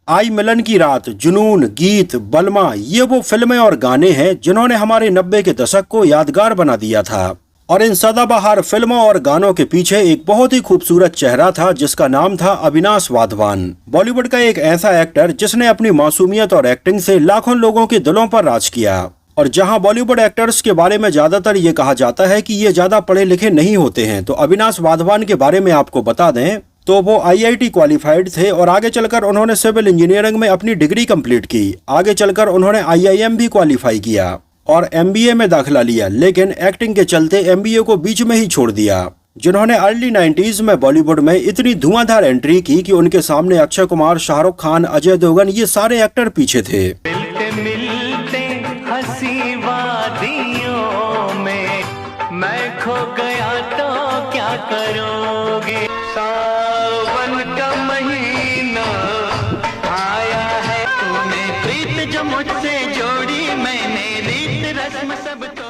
आई मिलन की रात, जुनून, गीत, बलमा, ये वो फिल्में और गाने हैं जिन्होंने हमारे 90 के दशक को यादगार बना दिया था। और इन सदाबहार फिल्मों और गानों के पीछे एक बहुत ही खूबसूरत चेहरा था जिसका नाम था अविनाश वाधवान। बॉलीवुड का एक ऐसा एक्टर जिसने अपनी मासूमियत और एक्टिंग से लाखों लोगों के दिलों पर राज किया। और जहां बॉलीवुड एक्टर्स के बारे में ज्यादातर ये कहा जाता है कि ये ज्यादा पढ़े लिखे नहीं होते हैं, तो अविनाश वाधवान के बारे में आपको बता दें तो वो IIT क्वालिफाइड थे और आगे चलकर उन्होंने सिविल इंजीनियरिंग में अपनी डिग्री कंप्लीट की। आगे चलकर उन्होंने IIM भी क्वालिफाई किया और MBA में दाखिला लिया, लेकिन एक्टिंग के चलते MBA को बीच में ही छोड़ दिया। जिन्होंने अर्ली 90s में बॉलीवुड में इतनी धुआंधार एंट्री की कि उनके सामने अक्षय कुमार, शाहरुख खान, अजय देवगन ये सारे एक्टर पीछे थे। मिलते हंसी वादियों में मैं खो गया तो क्या करोगे। सावन का महीना आया है, तूने प्रीत जो मुझसे जोड़ी, मैंने रीत रस्म सब तो।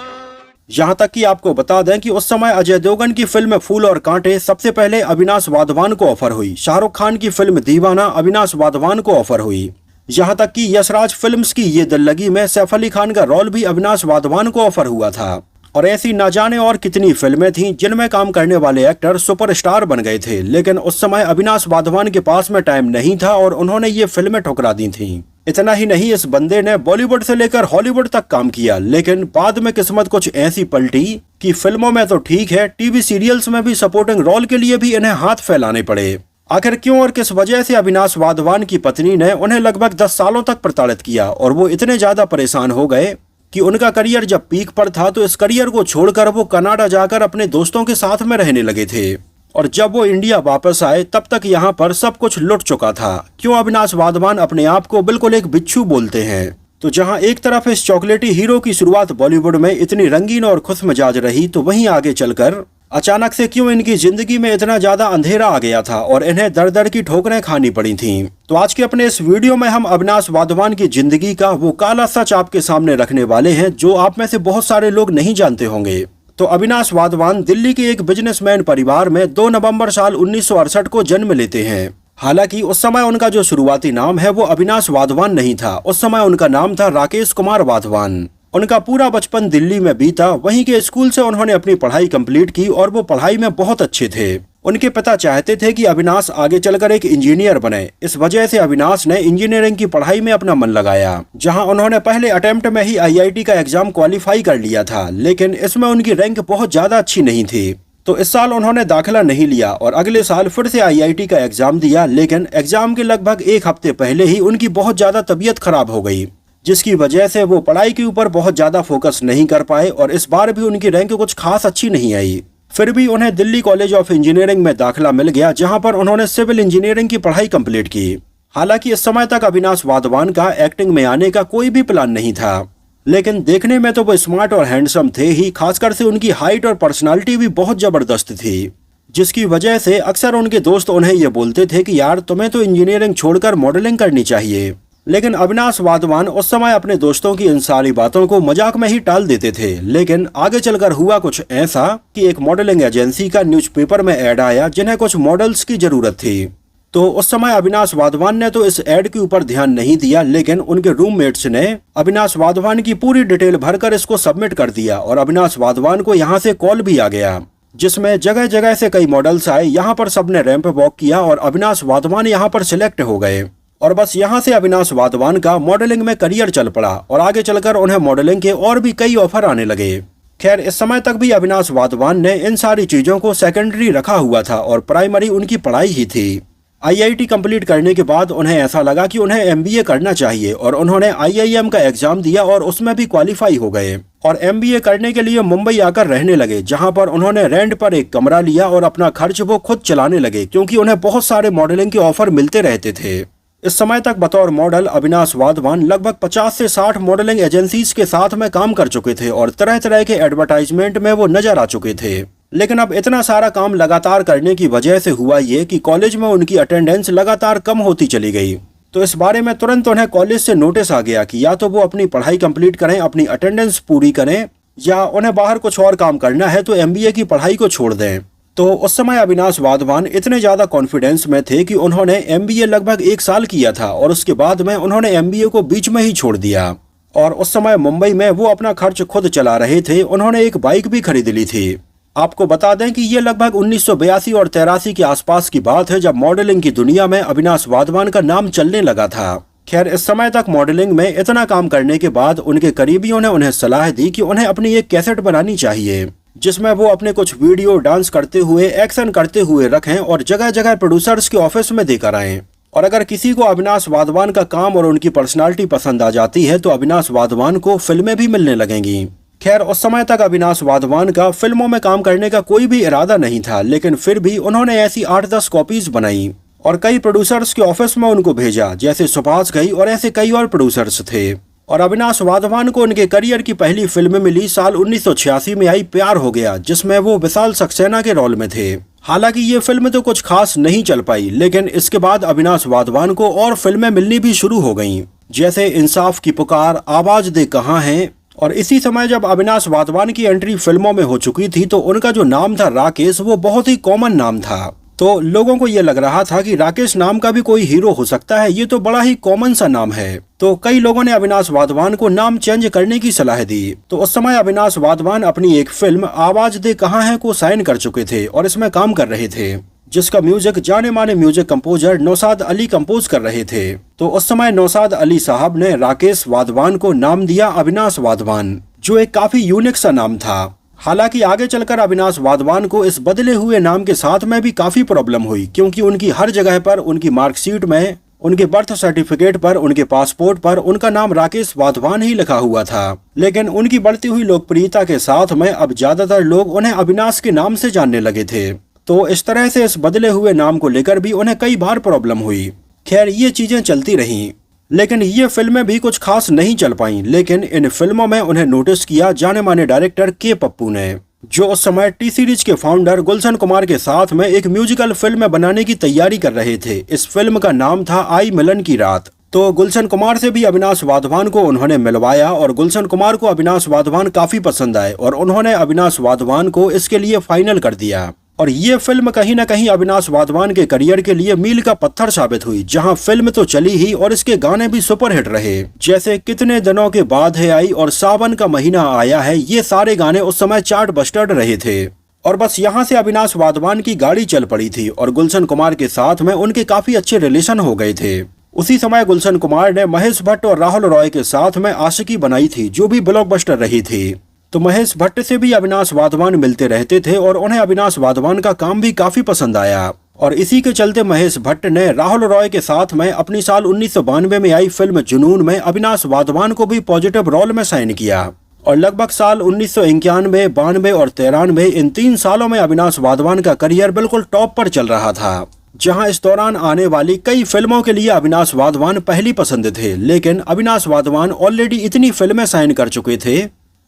यहाँ तक कि आपको बता दें कि उस समय अजय देवगन की फिल्म फूल और कांटे सबसे पहले अविनाश वाधवान को ऑफर हुई। शाहरुख खान की फिल्म दीवाना अविनाश वाधवान को ऑफर हुई। यहाँ तक कि यशराज फिल्म्स की ये दिल लगी में सैफ अली खान का रोल भी अविनाश वाधवान को ऑफर हुआ था। और ऐसी न जाने और कितनी फिल्में थीं जिनमें काम करने वाले एक्टर सुपरस्टार बन गए थे, लेकिन उस समय अविनाश वाधवान के पास में टाइम नहीं था और उन्होंने ये फिल्में ठुकरा दी थीं। इतना ही नहीं, इस बंदे ने बॉलीवुड से लेकर हॉलीवुड तक काम किया, लेकिन बाद में किस्मत कुछ ऐसी पलटी कि फिल्मों में तो ठीक है, टीवी सीरियल्स में भी सपोर्टिंग रोल के लिए भी इन्हें हाथ फैलाने पड़े। आखिर क्यों और किस वजह से अविनाश वाधवान की पत्नी ने उन्हें लगभग 10 सालों तक प्रताड़ित किया और वो इतने ज्यादा परेशान हो गए कि उनका करियर जब पीक पर था तो इस करियर को छोड़कर वो कनाडा जाकर अपने दोस्तों के साथ में रहने लगे थे। और जब वो इंडिया वापस आए तब तक यहाँ पर सब कुछ लुट चुका था। क्यों अविनाश वाधवान अपने आप को बिल्कुल एक बिच्छू बोलते हैं। तो जहाँ एक तरफ इस चॉकलेटी हीरो की शुरुआत बॉलीवुड में इतनी रंगीन और खुशमिजाज रही, तो वहीं आगे चलकर अचानक से क्यों इनकी जिंदगी में इतना ज्यादा अंधेरा आ गया था और इन्हें दर दर की ठोकरें खानी पड़ी थीं। तो आज के अपने इस वीडियो में हम अविनाश वाधवान की जिंदगी का वो काला सच आपके सामने रखने वाले हैं जो आप में से बहुत सारे लोग नहीं जानते होंगे। तो अविनाश वाधवान दिल्ली के एक बिजनेसमैन परिवार में 2 नवंबर साल 1968 को जन्म लेते हैं। हालांकि उस समय उनका जो शुरुआती नाम है वो अविनाश वाधवान नहीं था। उस समय उनका नाम था राकेश कुमार वाधवान। उनका पूरा बचपन दिल्ली में बीता। वहीं के स्कूल से उन्होंने अपनी पढ़ाई कंप्लीट की और वो पढ़ाई में बहुत अच्छे थे। उनके पिता चाहते थे कि अविनाश आगे चलकर एक इंजीनियर बने। इस वजह से अविनाश ने इंजीनियरिंग की पढ़ाई में अपना मन लगाया, जहां उन्होंने पहले अटेम्प्ट में ही IIT का एग्जाम क्वालिफाई कर लिया था, लेकिन इसमें उनकी रैंक बहुत ज्यादा अच्छी नहीं थी। तो इस साल उन्होंने दाखिला नहीं लिया और अगले साल फिर से IIT का एग्जाम दिया, लेकिन एग्जाम के लगभग 1 हफ्ते पहले ही उनकी बहुत ज्यादा तबीयत खराब हो गई, जिसकी वजह से वो पढ़ाई के ऊपर बहुत ज्यादा फोकस नहीं कर पाए और इस बार भी उनकी रैंक कुछ खास अच्छी नहीं आई। फिर भी उन्हें दिल्ली कॉलेज ऑफ इंजीनियरिंग में दाखिला मिल गया, जहां पर उन्होंने सिविल इंजीनियरिंग की पढ़ाई कंप्लीट की। हालांकि इस समय तक अविनाश वाधवान का एक्टिंग में आने का कोई भी प्लान नहीं था, लेकिन देखने में तो वो स्मार्ट और हैंडसम थे ही, खासकर से उनकी हाइट और पर्सनालिटी भी बहुत जबरदस्त थी, जिसकी वजह से अक्सर उनके दोस्त उन्हें ये बोलते थे कि यार तुम्हें तो इंजीनियरिंग छोड़कर मॉडलिंग करनी चाहिए। लेकिन अविनाश वाधवान उस समय अपने दोस्तों की इन सारी बातों को मजाक में ही टाल देते थे। लेकिन आगे चलकर हुआ कुछ ऐसा कि एक मॉडलिंग एजेंसी का न्यूज़पेपर में ऐड आया जिन्हें कुछ मॉडल्स की जरूरत थी। तो उस समय अविनाश वाधवान ने तो इस ऐड के ऊपर ध्यान नहीं दिया, लेकिन उनके रूममेट्स ने अविनाश वाधवान की पूरी डिटेल भरकर इसको सबमिट कर दिया और अविनाश वाधवान को यहाँ से कॉल भी आ गया, जिसमें जगह जगह से कई मॉडल्स आए। यहाँ पर सबने रैंप वॉक किया और अविनाश वाधवान यहाँ पर सिलेक्ट हो गए और बस यहाँ से अविनाश वाधवान का मॉडलिंग में करियर चल पड़ा और आगे चलकर उन्हें मॉडलिंग के और भी कई ऑफर आने लगे। खैर, इस समय तक भी अविनाश वाधवान ने इन सारी चीजों को सेकेंडरी रखा हुआ था और प्राइमरी उनकी पढ़ाई ही थी। IIT कंप्लीट करने के बाद उन्हें ऐसा लगा कि उन्हें MBA करना चाहिए और उन्होंने IIM का एग्जाम दिया और उसमें भी क्वालिफाई हो गए और MBA करने के लिए मुंबई आकर रहने लगे, जहां पर उन्होंने रेंट पर एक कमरा लिया और अपना खर्च वो खुद चलाने लगे, क्योंकि उन्हें बहुत सारे मॉडलिंग के ऑफर मिलते रहते थे। इस समय तक बतौर मॉडल अविनाश वाधवान लगभग 50 से 60 मॉडलिंग एजेंसीज के साथ में काम कर चुके थे और तरह तरह के एडवर्टाइजमेंट में वो नजर आ चुके थे। लेकिन अब इतना सारा काम लगातार करने की वजह से हुआ ये कि कॉलेज में उनकी अटेंडेंस लगातार कम होती चली गई। तो इस बारे में तुरंत उन्हें कॉलेज से नोटिस आ गया कि या तो वो अपनी पढ़ाई कंप्लीट करें, अपनी अटेंडेंस पूरी करें, या उन्हें बाहर कुछ और काम करना है तो MBA की पढ़ाई को छोड़ दें। तो उस समय अविनाश वाधवान इतने ज्यादा कॉन्फिडेंस में थे कि उन्होंने एमबीए लगभग 1 साल किया था और उसके बाद में उन्होंने एमबीए को बीच में ही छोड़ दिया। और उस समय मुंबई में वो अपना खर्च खुद चला रहे थे। उन्होंने एक बाइक भी खरीद ली थी। आपको बता दें कि ये लगभग 1982 और 83 के आसपास की बात है, जब मॉडलिंग की दुनिया में अविनाश वाधवान का नाम चलने लगा था। खैर, इस समय तक मॉडलिंग में इतना काम करने के बाद उनके करीबियों ने उन्हें सलाह दी कि उन्हें अपनी एक कैसेट बनानी चाहिए, जिसमें वो अपने कुछ वीडियो डांस करते हुए, एक्शन करते हुए रखें और जगह जगह प्रोड्यूसर्स के ऑफिस में देकर आएं। और अगर किसी को अविनाश वाधवान का काम और उनकी पर्सनालिटी पसंद आ जाती है तो अविनाश वाधवान को फिल्में भी मिलने लगेंगी। खैर, उस समय तक अविनाश वाधवान का फिल्मों में काम करने का कोई भी इरादा नहीं था, लेकिन फिर भी उन्होंने ऐसी 8-10 कॉपीज बनाई और कई प्रोड्यूसर्स के ऑफिस में उनको भेजा, जैसे सुभाष घई और ऐसे कई और प्रोड्यूसर्स थे। और अविनाश वाधवान को उनके करियर की पहली फिल्म मिली साल 1986 में आई प्यार हो गया, जिसमें वो विशाल सक्सेना के रोल में थे। हालांकि ये फिल्म तो कुछ खास नहीं चल पाई, लेकिन इसके बाद अविनाश वाधवान को और फिल्में मिलनी भी शुरू हो गईं, जैसे इंसाफ की पुकार, आवाज दे कहां है। और इसी समय जब अविनाश वाधवान की एंट्री फिल्मों में हो चुकी थी तो उनका जो नाम था राकेश, वो बहुत ही कॉमन नाम था। तो लोगों को ये लग रहा था कि राकेश नाम का भी कोई हीरो हो सकता है, ये तो बड़ा ही कॉमन सा नाम है। तो कई लोगों ने अविनाश वाधवान को नाम चेंज करने की सलाह दी। तो उस समय अविनाश वाधवान अपनी एक फिल्म आवाज दे कहां है को साइन कर चुके थे और इसमें काम कर रहे थे, जिसका म्यूजिक जाने माने music composer Naushad Ali compose कर रहे थे। तो उस समय नौशाद अली साहब ने राकेश वाधवान को नाम दिया अविनाश वाधवान, जो एक काफी यूनिक सा नाम था। हालांकि आगे चलकर अविनाश वाधवान को इस बदले हुए नाम के साथ में भी काफी प्रॉब्लम हुई, क्योंकि उनकी हर जगह पर, उनकी मार्कशीट में, उनके बर्थ सर्टिफिकेट पर, उनके पासपोर्ट पर उनका नाम राकेश वाधवान ही लिखा हुआ था। लेकिन उनकी बढ़ती हुई लोकप्रियता के साथ में अब ज्यादातर लोग उन्हें अविनाश के नाम से जानने लगे थे। तो इस तरह से इस बदले हुए नाम को लेकर भी उन्हें कई बार प्रॉब्लम हुई। खैर, ये चीजें चलती रहीं, लेकिन ये फिल्में भी कुछ खास नहीं चल पाईं। लेकिन इन फिल्मों में उन्हें नोटिस किया जाने माने डायरेक्टर के पप्पू ने, जो उस समय टी सीरीज के फाउंडर गुलशन कुमार के साथ में एक म्यूजिकल फिल्म बनाने की तैयारी कर रहे थे। इस फिल्म का नाम था आई मिलन की रात। तो गुलशन कुमार से भी अविनाश वाधवान को उन्होंने मिलवाया और गुलशन कुमार को अविनाश वाधवान काफी पसंद आए और उन्होंने अविनाश वाधवान को इसके लिए फाइनल कर दिया। और ये फिल्म कहीं न कहीं अविनाश वाधवान के करियर के लिए मील का पत्थर साबित हुई, जहां फिल्म तो चली ही और इसके गाने भी सुपरहिट रहे, जैसे कितने दिनों के बाद है आई और सावन का महीना आया है। ये सारे गाने उस समय चार्ट बस्टर रहे थे। और बस यहाँ से अविनाश वाधवान की गाड़ी चल पड़ी थी और गुलशन कुमार के साथ में उनके काफी अच्छे रिलेशन हो गए थे। उसी समय गुलशन कुमार ने महेश भट्ट और राहुल रॉय के साथ में आशिकी बनाई थी, जो भी ब्लॉकबस्टर रही थी। तो महेश भट्ट से भी अविनाश वाधवान मिलते रहते थे और उन्हें अविनाश वाधवान का काम भी काफी पसंद आया। और इसी के चलते महेश भट्ट ने राहुल रॉय के साथ में अपनी साल 1992 में आई फिल्म जुनून में अविनाश वाधवान को भी पॉजिटिव रोल में साइन किया। और लगभग साल 1991, 92 और 93 इन 3 सालों में अविनाश वाधवान का करियर बिल्कुल टॉप पर चल रहा था, जहां इस दौरान आने वाली कई फिल्मों के लिए अविनाश वाधवान पहली पसंद थे। लेकिन अविनाश वाधवान ऑलरेडी इतनी फिल्में साइन कर चुके थे,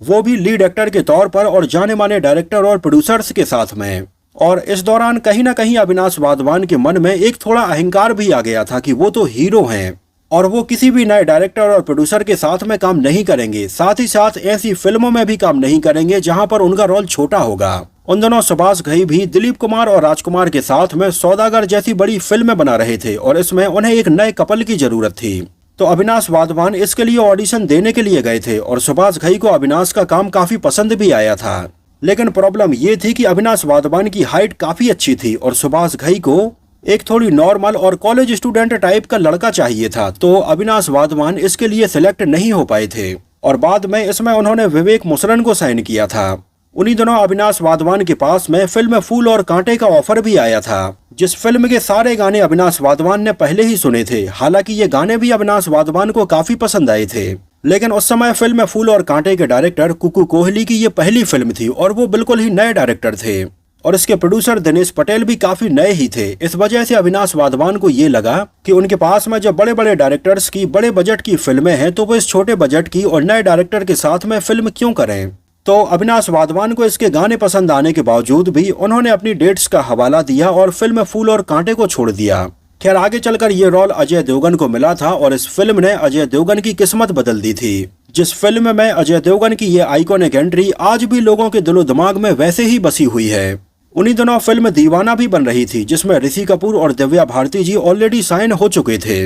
वो भी लीड एक्टर के तौर पर और जाने माने डायरेक्टर और प्रोड्यूसर्स के साथ में। और इस दौरान कहीं ना कहीं अविनाश वाधवान के मन में एक थोड़ा अहंकार भी आ गया था कि वो तो हीरो हैं और वो किसी भी नए डायरेक्टर और प्रोड्यूसर के साथ में काम नहीं करेंगे, साथ ही साथ ऐसी फिल्मों में भी काम नहीं करेंगे जहां पर उनका रोल छोटा होगा। उन दोनों सुभाष घई भी दिलीप कुमार और राजकुमार के साथ में सौदागर जैसी बड़ी फिल्में बना रहे थे और इसमें उन्हें एक नए कपल की जरूरत थी। तो अविनाश वाधवान इसके लिए ऑडिशन देने के लिए गए थे और सुभाष घई को अविनाश का काम काफी पसंद भी आया था। लेकिन प्रॉब्लम ये थी कि अविनाश वाधवान की हाइट काफी अच्छी थी और सुभाष घई को एक थोड़ी नॉर्मल और कॉलेज स्टूडेंट टाइप का लड़का चाहिए था। तो अविनाश वाधवान इसके लिए सिलेक्ट नहीं हो पाए थे और बाद में इसमें उन्होंने विवेक मुसरन को साइन किया था। उन्हीं दिनों अविनाश वाधवान के पास में फिल्म फूल और कांटे का ऑफर भी आया था, जिस फिल्म के सारे गाने अविनाश वाधवान ने पहले ही सुने थे। हालांकि ये गाने भी अविनाश वाधवान को काफी पसंद आए थे, लेकिन उस समय फिल्म फूल और कांटे के डायरेक्टर कुकू कोहली की ये पहली फिल्म थी और वो बिल्कुल ही नए डायरेक्टर थे और इसके प्रोड्यूसर दिनेश पटेल भी काफी नए ही थे। इस वजह से अविनाश वाधवान को ये लगा कि उनके पास में जब बड़े बड़े डायरेक्टर्स की बड़े बजट की फिल्में हैं तो वो इस छोटे बजट की और नए डायरेक्टर के साथ में फिल्म क्यों करें। तो अविनाश वाधवान को इसके गाने पसंद आने के बावजूद भी उन्होंने अपनी डेट्स का हवाला दिया और फिल्म फूल और कांटे को छोड़ दिया। खैर आगे चलकर ये रोल अजय देवगन को मिला था और इस फिल्म ने अजय देवगन की किस्मत बदल दी थी। जिस फिल्म में अजय देवगन की ये आइकॉनिक एंट्री आज भी लोगों के दिलो दिमाग में वैसे ही बसी हुई है। उन्हीं दिनों फिल्म दीवाना भी बन रही थी, जिसमें ऋषि कपूर और दिव्या भारती जी ऑलरेडी साइन हो चुके थे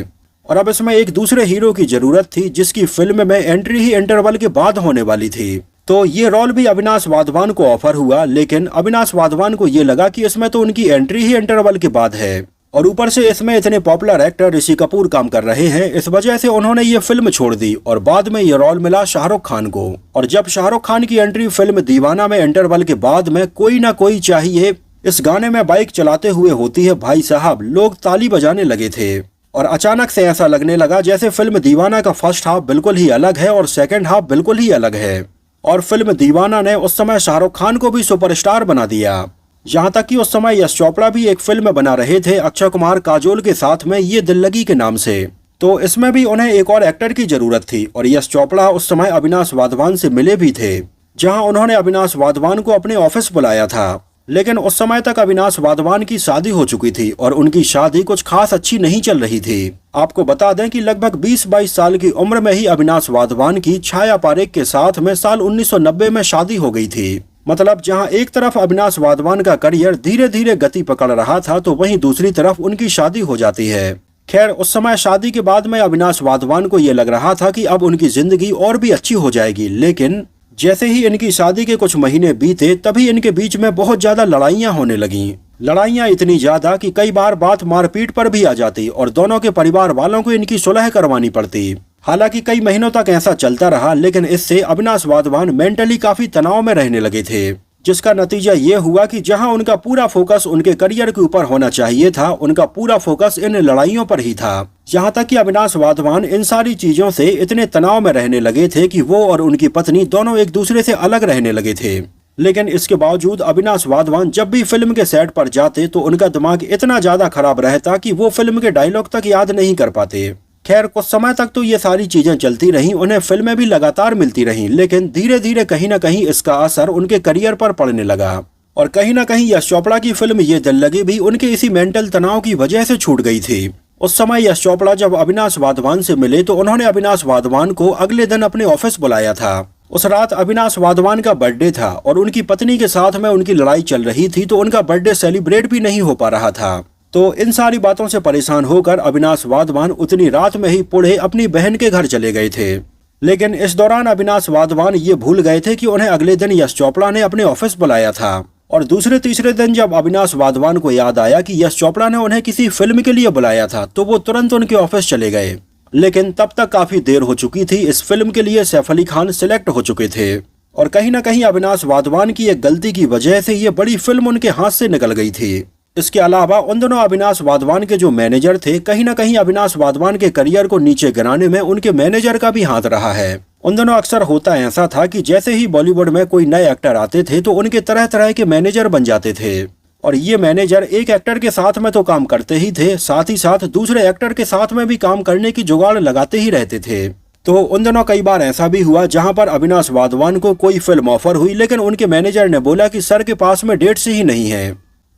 और अब इसमें एक दूसरे हीरो की जरूरत थी जिसकी फिल्म में एंट्री ही इंटरवल के बाद होने वाली थी। तो ये रोल भी अविनाश वाधवान को ऑफर हुआ, लेकिन अविनाश वाधवान को ये लगा कि इसमें तो उनकी एंट्री ही इंटरवल के बाद है और ऊपर से इसमें इतने पॉपुलर एक्टर ऋषि कपूर काम कर रहे हैं, इस वजह से उन्होंने ये फिल्म छोड़ दी और बाद में ये रोल मिला शाहरुख खान को। और जब शाहरुख खान की एंट्री फिल्म दीवाना में इंटरवल के बाद में कोई ना कोई चाहिए इस गाने में बाइक चलाते हुए होती है, भाई साहब लोग ताली बजाने लगे थे और अचानक से ऐसा लगने लगा जैसे फिल्म दीवाना का फर्स्ट हाफ बिल्कुल ही अलग है और सेकंड हाफ बिल्कुल ही अलग है। और फिल्म दीवाना ने उस समय शाहरुख खान को भी सुपरस्टार बना दिया। यहाँ तक कि उस समय यश चोपड़ा भी एक फिल्म बना रहे थे अक्षय कुमार काजोल के साथ में, ये दिल लगी के नाम से। तो इसमें भी उन्हें एक और एक्टर की जरूरत थी और यश चोपड़ा उस समय अविनाश वाधवान से मिले भी थे, जहाँ उन्होंने अविनाश वाधवान को अपने ऑफिस बुलाया था। लेकिन उस समय तक अविनाश वाधवान की शादी हो चुकी थी और उनकी शादी कुछ खास अच्छी नहीं चल रही थी। आपको बता दें कि लगभग 20-22 साल की उम्र में ही अविनाश वाधवान की छाया पारेख के साथ में साल 1990 में शादी हो गई थी। मतलब जहां एक तरफ अविनाश वाधवान का करियर धीरे धीरे गति पकड़ रहा था, तो वहीं दूसरी तरफ उनकी शादी हो जाती है। खैर उस समय शादी के बाद में अविनाश वाधवान को ये लग रहा था कि अब उनकी जिंदगी और भी अच्छी हो जाएगी, लेकिन जैसे ही इनकी शादी के कुछ महीने बीते तभी इनके बीच में बहुत ज्यादा लड़ाइयां होने लगीं। लड़ाइयां इतनी ज्यादा कि कई बार बात मारपीट पर भी आ जाती और दोनों के परिवार वालों को इनकी सुलह करवानी पड़ती। हालांकि कई महीनों तक ऐसा चलता रहा, लेकिन इससे अविनाश वाधवान मेंटली काफी तनाव में रहने लगे थे, जिसका नतीजा ये हुआ कि जहां उनका पूरा फोकस उनके करियर के ऊपर होना चाहिए था, उनका पूरा फोकस इन लड़ाइयों पर ही था। यहाँ तक कि अविनाश वाधवान इन सारी चीजों से इतने तनाव में रहने लगे थे कि वो और उनकी पत्नी दोनों एक दूसरे से अलग रहने लगे थे। लेकिन इसके बावजूद अविनाश वाधवान जब भी फिल्म के सेट पर जाते तो उनका दिमाग इतना ज्यादा खराब रहता कि वो फिल्म के डायलॉग तक याद नहीं कर पाते। खैर कुछ समय तक तो ये सारी चीजें चलती रहीं, उन्हें फिल्में भी लगातार मिलती रहीं, लेकिन धीरे धीरे कहीं न कहीं इसका असर उनके करियर पर पड़ने लगा और कहीं न कहीं यश चोपड़ा की फिल्म ये दिल लगी भी उनके इसी मेंटल तनाव की वजह से छूट गई थी। उस समय यश चोपड़ा जब अविनाश वाधवान से मिले तो उन्होंने अविनाश वाधवान को अगले दिन अपने ऑफिस बुलाया था। उस रात अविनाश वाधवान का बर्थडे था और उनकी पत्नी के साथ में उनकी लड़ाई चल रही थी, तो उनका बर्थडे सेलिब्रेट भी नहीं हो पा रहा था। तो इन सारी बातों से परेशान होकर अविनाश वाधवान उतनी रात में ही पुणे अपनी बहन के घर चले गए थे। लेकिन इस दौरान अविनाश वाधवान ये भूल गए थे कि उन्हें अगले दिन यश चोपड़ा ने अपने ऑफिस बुलाया था और दूसरे तीसरे दिन जब अविनाश वाधवान को याद आया कि यश चोपड़ा ने उन्हें किसी फिल्म के लिए बुलाया था, तो वो तुरंत उनके ऑफिस चले गए। लेकिन तब तक काफी देर हो चुकी थी, इस फिल्म के लिए सैफ अली खान सिलेक्ट हो चुके थे और कहीं न कहीं अविनाश वाधवान की एक गलती की वजह से ये बड़ी फिल्म उनके हाथ से निकल गई थी। इसके अलावा उन दोनों अविनाश वाधवान के जो मैनेजर थे, कहीं न कहीं अविनाश वाधवान के करियर को नीचे गिराने में उनके मैनेजर का भी हाथ रहा है। उन दोनों अक्सर होता ऐसा था कि जैसे ही बॉलीवुड में कोई नए एक्टर आते थे तो उनके तरह तरह के मैनेजर बन जाते थे और ये मैनेजर एक एक्टर के साथ में तो काम करते ही थे, साथ ही साथ दूसरे एक्टर के साथ में भी काम करने की जुगाड़ लगाते ही रहते थे। तो उन दोनों कई बार ऐसा भी हुआ जहां पर अविनाश वाधवान को कोई फिल्म ऑफर हुई, लेकिन उनके मैनेजर ने बोला कि सर के पास में डेट्स ही नहीं है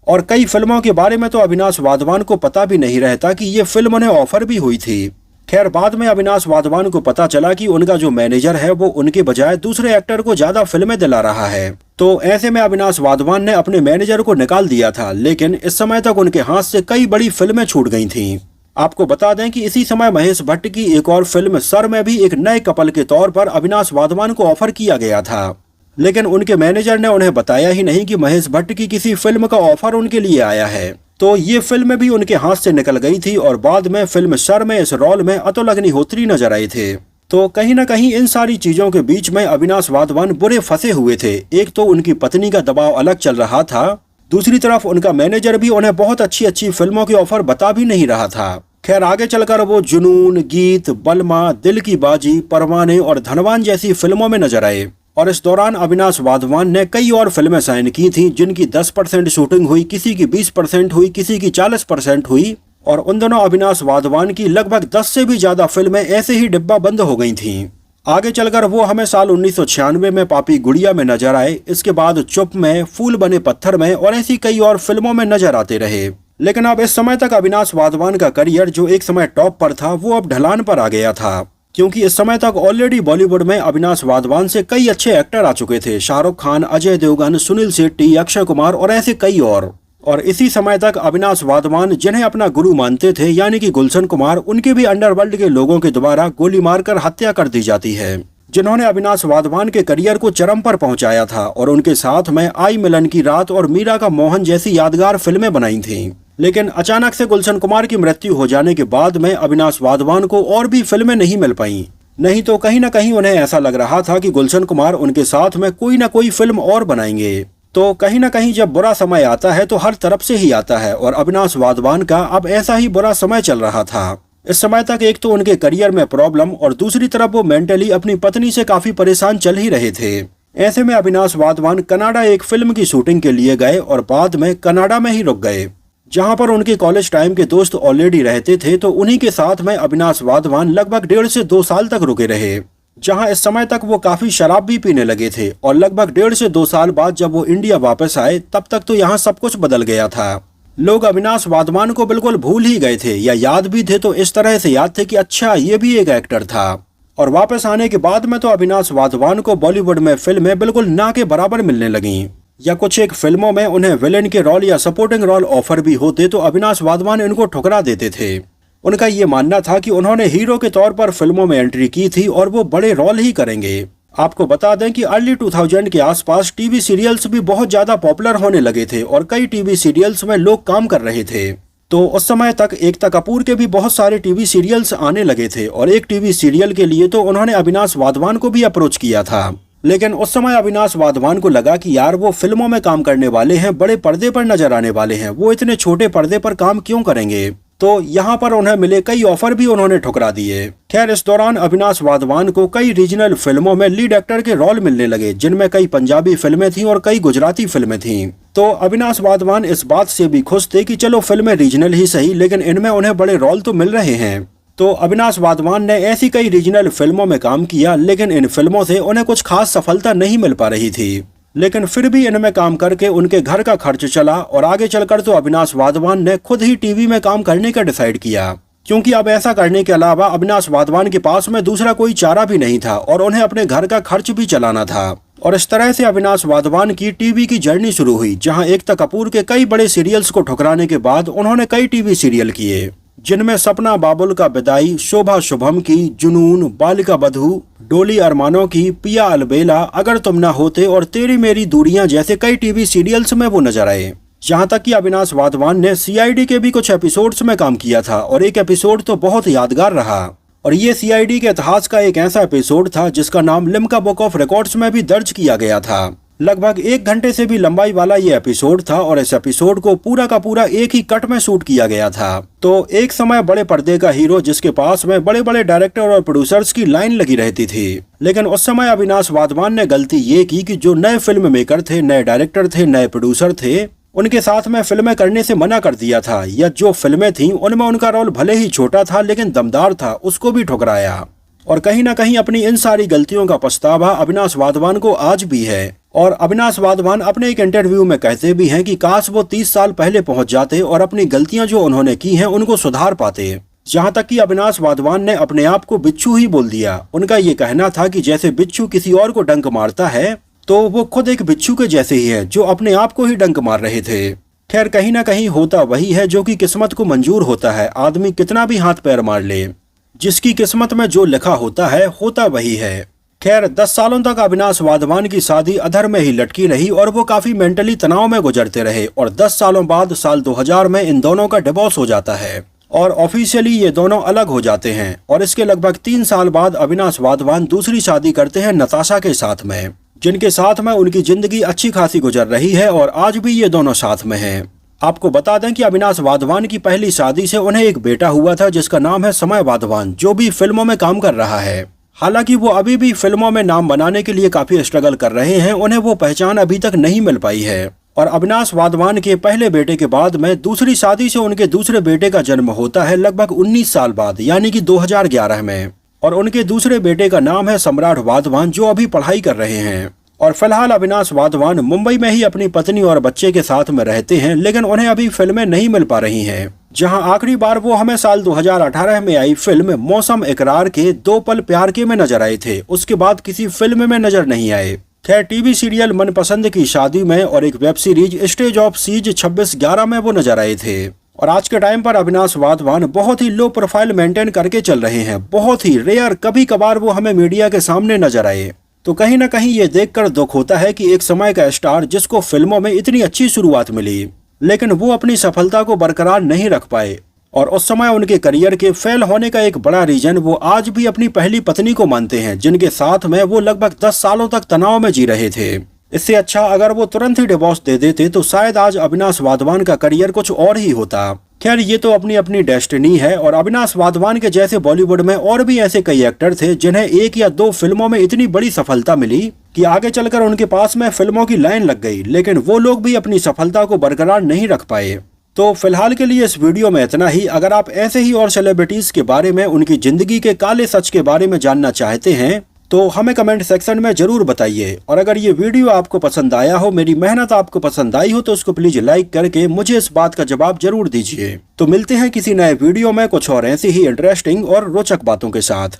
और कई फिल्मों के बारे में तो अविनाश वाधवान को पता भी नहीं रहता कि ये फिल्म उन्हें ऑफर भी हुई थी। खैर बाद में अविनाश वाधवान को पता चला कि उनका जो मैनेजर है वो उनके बजाय दूसरे एक्टर को ज्यादा फिल्में दिला रहा है। तो ऐसे में अविनाश वाधवान ने अपने मैनेजर को निकाल दिया था, लेकिन इस समय तक उनके हाथ से कई बड़ी फिल्में छूट गई थीं। आपको बता दें कि इसी समय महेश भट्ट की एक और फिल्म सर में भी एक नए कपल के तौर पर अविनाश वाधवान को ऑफर किया गया था, लेकिन उनके मैनेजर ने उन्हें बताया ही नहीं कि महेश भट्ट की किसी फिल्म का ऑफर उनके लिए आया है। तो ये फिल्म भी उनके हाथ से निकल गई थी और बाद में फिल्म सर में इस रोल में अतुल अग्निहोत्री नजर आए थे। तो कहीं न कहीं इन सारी चीजों के बीच में अविनाश वाधवान बुरे फंसे हुए थे। एक तो उनकी पत्नी का दबाव अलग चल रहा था, दूसरी तरफ उनका मैनेजर भी उन्हें बहुत अच्छी अच्छी फिल्मों की ऑफर बता भी नहीं रहा था। खैर आगे चलकर वो जुनून, गीत, बलमा, दिल की बाजी, परवाने और धनवान जैसी फिल्मों में नजर आए और इस दौरान अविनाश वाधवान ने कई और फिल्में साइन की थी, जिनकी 10% शूटिंग हुई, किसी की 20% हुई, किसी की 40% हुई और उन दोनों अविनाश वाधवान की लगभग 10 से भी ज्यादा फिल्में ऐसे ही डिब्बा बंद हो गई थीं। आगे चलकर वो हमें साल 1996 में पापी गुड़िया में नजर आए, इसके बाद चुप में, फूल बने पत्थर में और ऐसी कई और फिल्मों में नजर आते रहे। लेकिन अब इस समय तक अविनाश वाधवान का करियर जो एक समय टॉप पर था वो अब ढलान पर आ गया था। क्योंकि इस समय तक ऑलरेडी बॉलीवुड में अविनाश वाधवान से कई अच्छे एक्टर आ चुके थे, शाहरुख खान, अजय देवगन, सुनील शेट्टी, अक्षय कुमार और ऐसे कई और इसी समय तक अविनाश वाधवान जिन्हें अपना गुरु मानते थे यानी कि गुलशन कुमार, उनके भी अंडरवर्ल्ड के लोगों के द्वारा गोली मारकर हत्या कर दी जाती है, जिन्होंने अविनाश वाधवान के करियर को चरम पर पहुंचाया था और उनके साथ में आई मिलन की रात और मीरा का मोहन जैसी यादगार फिल्में बनाई थीं। लेकिन अचानक से गुलशन कुमार की मृत्यु हो जाने के बाद में अविनाश वाधवान को और भी फिल्में नहीं मिल पाईं। नहीं तो कहीं न कहीं उन्हें ऐसा लग रहा था कि गुलशन कुमार उनके साथ में कोई न कोई फिल्म और बनाएंगे। तो कहीं न कहीं जब बुरा समय आता है तो हर तरफ से ही आता है और अविनाश वाधवान का अब ऐसा ही बुरा समय चल रहा था। इस समय तक एक तो उनके करियर में प्रॉब्लम और दूसरी तरफ वो मेंटली अपनी पत्नी से काफी परेशान चल ही रहे थे। ऐसे में अविनाश वाधवान कनाडा एक फिल्म की शूटिंग के लिए गए और बाद में कनाडा में ही रुक गए, जहां पर उनके कॉलेज टाइम के दोस्त ऑलरेडी रहते थे। तो उन्हीं के साथ में अविनाश वाधवान लगभग 1.5 से 2 साल तक रुके रहे, जहां इस समय तक वो काफी शराब भी पीने लगे थे। और लगभग 1.5 से 2 साल बाद जब वो इंडिया वापस आए तब तक तो यहाँ सब कुछ बदल गया था। लोग अविनाश वाधवान को बिल्कुल भूल ही गए थे, या याद भी थे तो इस तरह से याद थे कि अच्छा ये भी एक एक्टर था। और वापस आने के बाद में तो अविनाश वाधवान को बॉलीवुड में फिल्में बिल्कुल ना के बराबर मिलने लगीं, या कुछ एक फिल्मों में उन्हें विलेन के रोल या सपोर्टिंग रोल ऑफर भी होते तो अविनाश वाधवान इनको ठुकरा देते थे। उनका ये मानना था कि उन्होंने हीरो के तौर पर फिल्मों में एंट्री की थी और वो बड़े रोल ही करेंगे। आपको बता दें कि अर्ली 2000 के आसपास टीवी सीरियल्स भी बहुत ज्यादा पॉपुलर होने लगे थे और कई टीवी सीरियल्स में लोग काम कर रहे थे। तो उस समय तक एकता कपूर के भी बहुत सारे टीवी सीरियल्स आने लगे थे और एक टीवी सीरियल के लिए तो उन्होंने अविनाश वाधवान को भी अप्रोच किया था। लेकिन उस समय अविनाश वाधवान को लगा कि यार वो फिल्मों में काम करने वाले हैं, बड़े पर्दे पर नजर आने वाले हैं, वो इतने छोटे पर्दे पर काम क्यों करेंगे। तो यहाँ पर उन्हें मिले कई ऑफर भी उन्होंने ठुकरा दिए। खैर इस दौरान अविनाश वाधवान को कई रीजनल फिल्मों में लीड एक्टर के रोल मिलने लगे, जिनमें कई पंजाबी फिल्में थीं और कई गुजराती फिल्में थीं। तो अविनाश वाधवान इस बात से भी खुश थे कि चलो फिल्में रीजनल ही सही, लेकिन इनमें उन्हें बड़े रोल तो मिल रहे हैं। तो अविनाश वाधवान ने ऐसी कई रीजनल फिल्मों में काम किया, लेकिन इन फिल्मों से उन्हें कुछ खास सफलता नहीं मिल पा रही थी। लेकिन फिर भी इनमें काम करके उनके घर का खर्च चला और आगे चलकर तो अविनाश वाधवान ने खुद ही टीवी में काम करने का डिसाइड किया, क्योंकि अब ऐसा करने के अलावा अविनाश वाधवान के पास में दूसरा कोई चारा भी नहीं था और उन्हें अपने घर का खर्च भी चलाना था। और इस तरह से अविनाश वाधवान की टीवी की जर्नी शुरू हुई, जहां एकता कपूर के कई बड़े सीरियल्स को ठुकराने के बाद उन्होंने कई टीवी सीरियल किए, जिनमें सपना बाबुल का विदाई, शोभा शुभम की, जुनून, बालिका बधू, डोली अरमानों की, पिया अलबेला, अगर तुम ना होते और तेरी मेरी दूरियां जैसे कई टीवी सीरियल्स में वो नजर आए। यहाँ तक कि अविनाश वाधवान ने सीआईडी के भी कुछ एपिसोड्स में काम किया था और एक एपिसोड तो बहुत यादगार रहा। और ये सीआईडी के इतिहास का एक ऐसा एपिसोड था जिसका नाम लिम्का बुक ऑफ रिकॉर्ड्स में भी दर्ज किया गया था। लगभग 1 घंटे से भी लंबाई वाला ये एपिसोड था और इस एपिसोड को पूरा का पूरा एक ही कट में शूट किया गया था। तो एक समय बड़े पर्दे का हीरो जिसके पास में बड़े बड़े डायरेक्टर और प्रोड्यूसर्स की लाइन लगी रहती थी, लेकिन उस समय अविनाश वाधवान ने गलती ये की कि जो नए फिल्म मेकर थे, नए डायरेक्टर थे, नए प्रोड्यूसर थे, उनके साथ में फिल्में करने से मना कर दिया था, या जो फिल्में थीं उनमें उनका रोल भले ही छोटा था लेकिन दमदार था, उसको भी ठुकराया। और कहीं ना कहीं अपनी इन सारी गलतियों का पछतावा अविनाश वाधवान को आज भी है। और अविनाश वाधवान अपने एक इंटरव्यू में कहते भी हैं कि काश वो 30 साल पहले पहुंच जाते और अपनी गलतियां जो उन्होंने की हैं उनको सुधार पाते। जहां तक कि अविनाश वाधवान ने अपने आप को बिच्छू ही बोल दिया। उनका ये कहना था कि जैसे बिच्छू किसी और को डंक मारता है तो वो खुद एक बिच्छू के जैसे ही है जो अपने आप को ही डंक मार रहे थे। खैर कहीं ना कहीं होता वही है जो कि किस्मत को मंजूर होता है। आदमी कितना भी हाथ पैर मार ले, जिसकी किस्मत में जो लिखा होता है होता वही है। खैर 10 सालों तक अविनाश वाधवान की शादी अधर में ही लटकी रही और वो काफी मेंटली तनाव में गुजरते रहे। और 10 सालों बाद साल 2000 में इन दोनों का डिवोर्स हो जाता है और ऑफिशियली ये दोनों अलग हो जाते हैं। और इसके लगभग 3 साल बाद अविनाश वाधवान दूसरी शादी करते हैं नताशा के साथ में, जिनके साथ में उनकी जिंदगी अच्छी खासी गुजर रही है और आज भी ये दोनों साथ में हैं। आपको बता दें कि अविनाश वाधवान की पहली शादी से उन्हें एक बेटा हुआ था जिसका नाम है समय वाधवान, जो भी फिल्मों में काम कर रहा है। हालांकि वो अभी भी फिल्मों में नाम बनाने के लिए काफी स्ट्रगल कर रहे हैं, उन्हें वो पहचान अभी तक नहीं मिल पाई है। और अविनाश वाधवान के पहले बेटे के बाद में दूसरी शादी से उनके दूसरे बेटे का जन्म होता है लगभग 19 साल बाद, यानी कि 2011 में। और उनके दूसरे बेटे का नाम है सम्राट वाधवान, जो अभी पढ़ाई कर रहे हैं। और फिलहाल अविनाश वाधवान मुंबई में ही अपनी पत्नी और बच्चे के साथ में रहते हैं, लेकिन उन्हें अभी फिल्में नहीं मिल पा रही हैं। जहां आखिरी बार वो हमें साल 2018 में आई फिल्म मौसम इकरार के 2 पल प्यार के में नजर आए थे। उसके बाद किसी फिल्म में नजर नहीं आए। खैर, टीवी सीरियल मनपसंद की शादी में और एक web series state of siege 26/11 में वो नजर आए थे। और आज के टाइम पर अविनाश वाधवान बहुत ही लो प्रोफाइल मेंटेन करके चल रहे हैं। बहुत ही रेयर कभी कभार वो हमें मीडिया के सामने नजर आए। तो कहीं ना कहीं ये देखकर दुख होता है कि एक समय का स्टार जिसको फिल्मों में इतनी अच्छी शुरुआत मिली, लेकिन वो अपनी सफलता को बरकरार नहीं रख पाए। और उस समय उनके करियर के फेल होने का एक बड़ा रीजन वो आज भी अपनी पहली पत्नी को मानते हैं, जिनके साथ में वो लगभग 10 सालों तक तनाव में जी रहे थे। इससे अच्छा अगर वो तुरंत ही डिवोर्स दे देते तो शायद आज अविनाश वाधवान का करियर कुछ और ही होता। खैर, ये तो अपनी अपनी डेस्टिनी है। और अविनाश वाधवान के जैसे बॉलीवुड में और भी ऐसे कई एक्टर थे जिन्हें 1 या 2 फिल्मों में इतनी बड़ी सफलता मिली कि आगे चलकर उनके पास में फिल्मों की लाइन लग गई, लेकिन वो लोग भी अपनी सफलता को बरकरार नहीं रख पाए। तो फिलहाल के लिए इस वीडियो में इतना ही। अगर आप ऐसे ही और सेलिब्रिटीज के बारे में, उनकी जिंदगी के काले सच के बारे में जानना चाहते हैं तो हमें कमेंट सेक्शन में जरूर बताइए। और अगर ये वीडियो आपको पसंद आया हो, मेरी मेहनत आपको पसंद आई हो, तो उसको प्लीज लाइक करके मुझे इस बात का जवाब जरूर दीजिए। तो मिलते हैं किसी नए वीडियो में कुछ और ऐसी ही इंटरेस्टिंग और रोचक बातों के साथ।